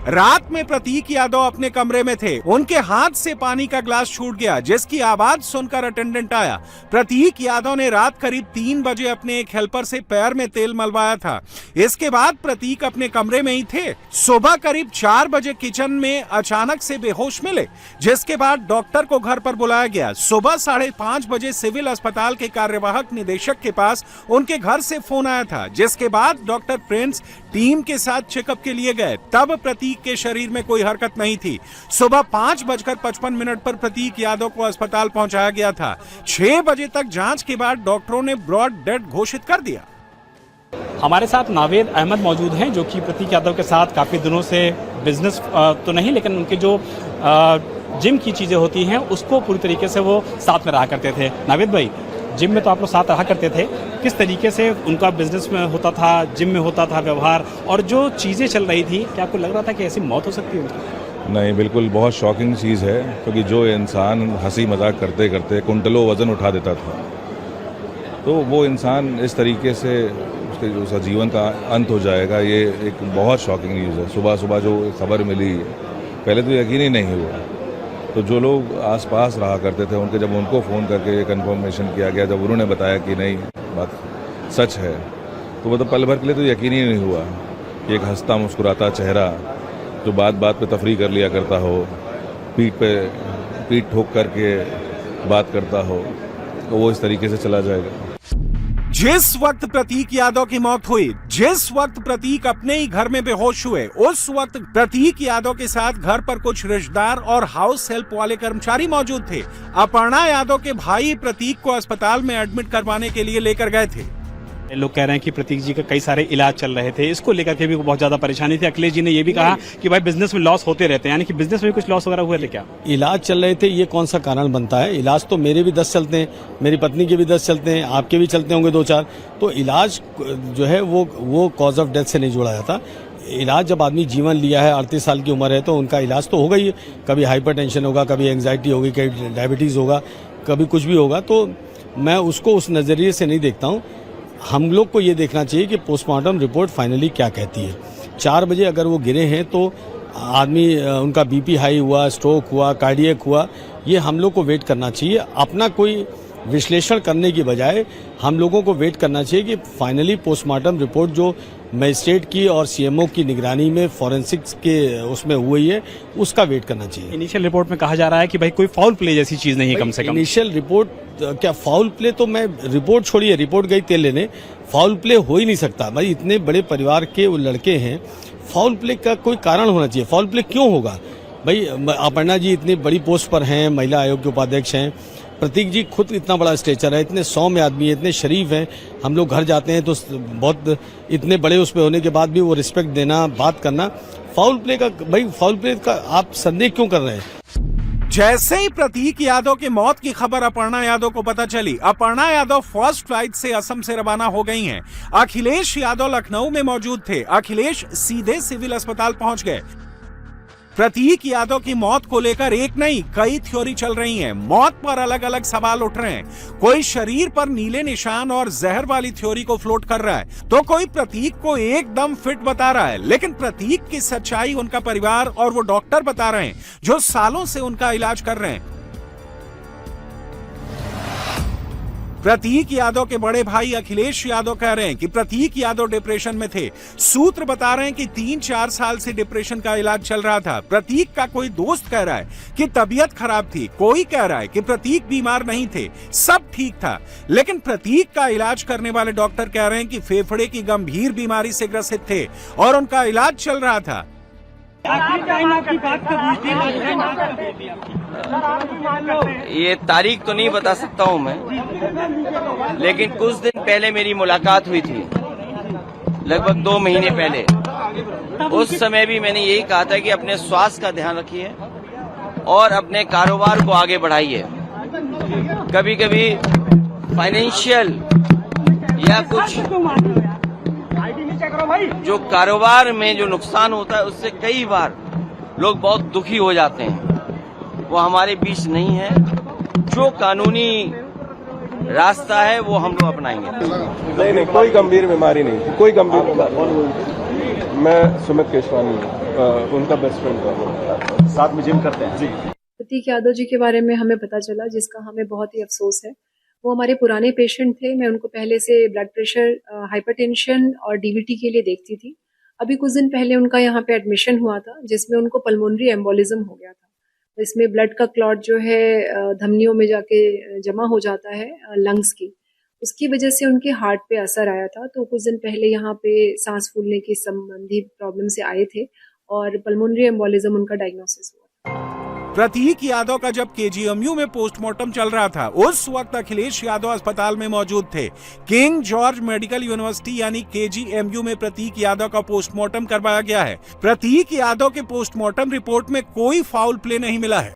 रात में प्रतीक यादव अपने कमरे में थे। उनके हाथ से पानी का ग्लास छूट गया, जिसकी आवाज सुनकर अटेंडेंट आया। प्रतीक यादव ने रात करीब 3 बजे अपने एक हेल्पर से पैर में तेल मलवाया था। इसके बाद प्रतीक अपने कमरे में ही थे। सुबह करीब 4 बजे किचन में अचानक से बेहोश मिले, जिसके बाद डॉक्टर को घर पर बुलाया गया। सुबह 5:30 बजे सिविल अस्पताल के कार्यवाहक निदेशक के पास उनके घर से फोन आया था, जिसके बाद डॉक्टर प्रिंस टीम के साथ चेकअप के लिए गए। तब प्रतीक के शरीर में कोई हरकत नहीं थी। सुबह 5:55 पर प्रतीक यादव को अस्पताल पहुंचाया गया था। 6 बजे तक जांच के बाद डॉक्टरों ने ब्रॉड डेड घोषित कर दिया। हमारे साथ नावेद अहमद मौजूद हैं, जो कि प्रतीक यादव के साथ काफ़ी दिनों से बिजनेस तो नहीं, लेकिन उनके जो जिम की चीज़ें होती हैं उसको पूरी तरीके से वो साथ में रहा करते थे। नावेद भाई, जिम में तो आप लोग साथ रहा करते थे, किस तरीके से उनका बिजनेस में होता था, जिम में होता था व्यवहार, और जो चीज़ें चल रही थी, क्या आपको लग रहा था कि ऐसी मौत हो सकती है उनकी? नहीं, बिल्कुल बहुत शॉकिंग चीज़ है, क्योंकि जो इंसान हंसी मजाक करते करते कुंटलों वजन उठा देता था, तो वो इंसान इस तरीके से उसका जीवन का अंत हो जाएगा, ये एक बहुत शॉकिंग न्यूज़ है। सुबह सुबह जो खबर मिली, पहले तो यकीन ही नहीं हुआ। तो जो लोग आसपास रहा करते थे, उनके जब उनको फ़ोन करके ये कंफर्मेशन किया गया, जब उन्होंने बताया कि नहीं बात सच है, तो मतलब पल भर के लिए तो यकीन ही नहीं हुआ कि एक हंसता मुस्कुराता चेहरा जो बात बात पे तफरी कर लिया करता हो, पीठ ठोक करके बात करता हो, तो वो इस तरीके से चला जाएगा। जिस वक्त प्रतीक यादव की मौत हुई, जिस वक्त प्रतीक अपने ही घर में बेहोश हुए, उस वक्त प्रतीक यादव के साथ घर पर कुछ रिश्तेदार और हाउस हेल्प वाले कर्मचारी मौजूद थे। अपर्णा यादव के भाई प्रतीक को अस्पताल में एडमिट करवाने के लिए लेकर गए थे। लोग कह रहे हैं कि प्रतीक जी का कई सारे इलाज चल रहे थे, इसको लेकर के भी बहुत ज्यादा परेशानी थी। अखिलेश जी ने ये भी कहा कि भाई बिजनेस में लॉस होते रहते हैं, यानी कि बिजनेस में भी कुछ लॉस वगैरह हुए थे क्या? इलाज चल रहे थे, ये कौन सा कारण बनता है? इलाज तो मेरे भी 10 चलते हैं, मेरी पत्नी के भी 10 चलते हैं, आपके भी चलते होंगे 2-4। तो इलाज जो है वो कॉज ऑफ डेथ से नहीं जोड़ा जाता। इलाज जब आदमी जीवन लिया है, 38 साल की उम्र है, तो उनका इलाज तो होगा ही। कभी हाइपरटेंशन होगा, कभी एंग्जाइटी होगी, कभी डायबिटीज होगा, कभी कुछ भी होगा। तो मैं उसको उस नजरिए से नहीं देखता हूँ। हम लोग को ये देखना चाहिए कि पोस्टमार्टम रिपोर्ट फाइनली क्या कहती है। 4 बजे अगर वो गिरे हैं तो आदमी उनका बीपी हाई हुआ, स्ट्रोक हुआ, कार्डियक हुआ, ये हम लोग को वेट करना चाहिए। अपना कोई विश्लेषण करने की बजाय हम लोगों को वेट करना चाहिए कि फाइनली पोस्टमार्टम रिपोर्ट जो मजिस्ट्रेट की और सीएमओ की निगरानी में फॉरेंसिक्स के उसमें हुई है, उसका वेट करना चाहिए। इनिशियल रिपोर्ट में कहा जा रहा है कि भाई कोई फाउल प्ले जैसी चीज नहीं है, कम से कम। इनिशियल रिपोर्ट क्या फाउल प्ले? तो मैं रिपोर्ट छोड़िए, रिपोर्ट गई तेल लेने, फाउल प्ले हो ही नहीं सकता। भाई इतने बड़े परिवार के वो लड़के हैं, फाउल प्ले का कोई कारण होना चाहिए। फाउल प्ले क्यों होगा? भाई अपर्णा जी इतनी बड़ी पोस्ट पर हैं, महिला आयोग के उपाध्यक्ष हैं, प्रतीक जी खुद इतना बड़ा स्टेचर है, इतने सौम्य आदमी है, इतने शरीफ हैं। हम लोग घर जाते हैं तो बहुत इतने बड़े उस पे होने के बाद भी वो रिस्पेक्ट देना, बात करना। फाउल प्ले का, भाई फाउल प्ले का आप संदेह क्यों कर रहे हैं? जैसे ही प्रतीक यादव की मौत की खबर अपर्णा यादव को पता चली, अपर्णा यादव फर्स्ट फ्लाइट से असम से रवाना हो गई हैं। अखिलेश यादव लखनऊ में मौजूद थे। अखिलेश सीधे सिविल अस्पताल पहुंच गए। प्रतीक यादव की मौत को लेकर एक नहीं कई थ्योरी चल रही हैं। मौत पर अलग अलग सवाल उठ रहे हैं। कोई शरीर पर नीले निशान और जहर वाली थ्योरी को फ्लोट कर रहा है, तो कोई प्रतीक को एकदम फिट बता रहा है। लेकिन प्रतीक की सच्चाई उनका परिवार और वो डॉक्टर बता रहे हैं जो सालों से उनका इलाज कर रहे हैं। प्रतीक यादव के बड़े भाई अखिलेश यादव कह रहे हैं कि प्रतीक यादव डिप्रेशन में थे। सूत्र बता रहे हैं कि 3-4 साल से डिप्रेशन का इलाज चल रहा था। प्रतीक का कोई दोस्त कह रहा है कि तबीयत खराब थी, कोई कह रहा है कि प्रतीक बीमार नहीं थे, सब ठीक था। लेकिन प्रतीक का इलाज करने वाले डॉक्टर कह रहे हैं कि फेफड़े की गंभीर बीमारी से ग्रसित थे और उनका इलाज चल रहा था। ये तारीख तो नहीं बता सकता हूँ मैं, लेकिन कुछ दिन पहले मेरी मुलाकात हुई थी, लगभग 2 महीने पहले। उस समय भी मैंने यही कहा था कि अपने स्वास्थ्य का ध्यान रखिए और अपने कारोबार को आगे बढ़ाइए। कभी कभी फाइनेंशियल या कुछ जो कारोबार में जो नुकसान होता है, उससे कई बार लोग बहुत दुखी हो जाते हैं। वो हमारे बीच नहीं है। जो कानूनी रास्ता है वो हम लोग अपनाएंगे। नहीं नहीं, कोई गंभीर बीमारी नहीं थी, कोई गंभीर बीमारी। मैं सुमित केशवानी उनका बेस्ट फ्रेंड था, साथ में जिम करते हैं जी। प्रतीक यादव जी के बारे में हमें पता चला, जिसका हमें बहुत ही अफसोस है। वो हमारे पुराने पेशेंट थे। मैं उनको पहले से ब्लड प्रेशर, हाइपरटेंशन और डीवीटी के लिए देखती थी। अभी कुछ दिन पहले उनका यहाँ पे एडमिशन हुआ था, जिसमें उनको पल्मोनरी एम्बोलिज्म हो गया था। इसमें ब्लड का क्लॉट जो है धमनियों में जाके जमा हो जाता है लंग्स की, उसकी वजह से उनके हार्ट पे असर आया था। तो कुछ दिन पहले यहाँ पे सांस फूलने की संबंधी प्रॉब्लम से आए थे और पल्मोनरी एम्बोलिज्म उनका डायग्नोसिस हुआ। प्रतीक यादव का जब केजीएमयू में पोस्टमार्टम चल रहा था, उस वक्त अखिलेश यादव अस्पताल में मौजूद थे। किंग जॉर्ज मेडिकल यूनिवर्सिटी यानी केजीएमयू में प्रतीक यादव का पोस्टमार्टम करवाया गया है। प्रतीक यादव के पोस्टमार्टम रिपोर्ट में कोई फाउल प्ले नहीं मिला है।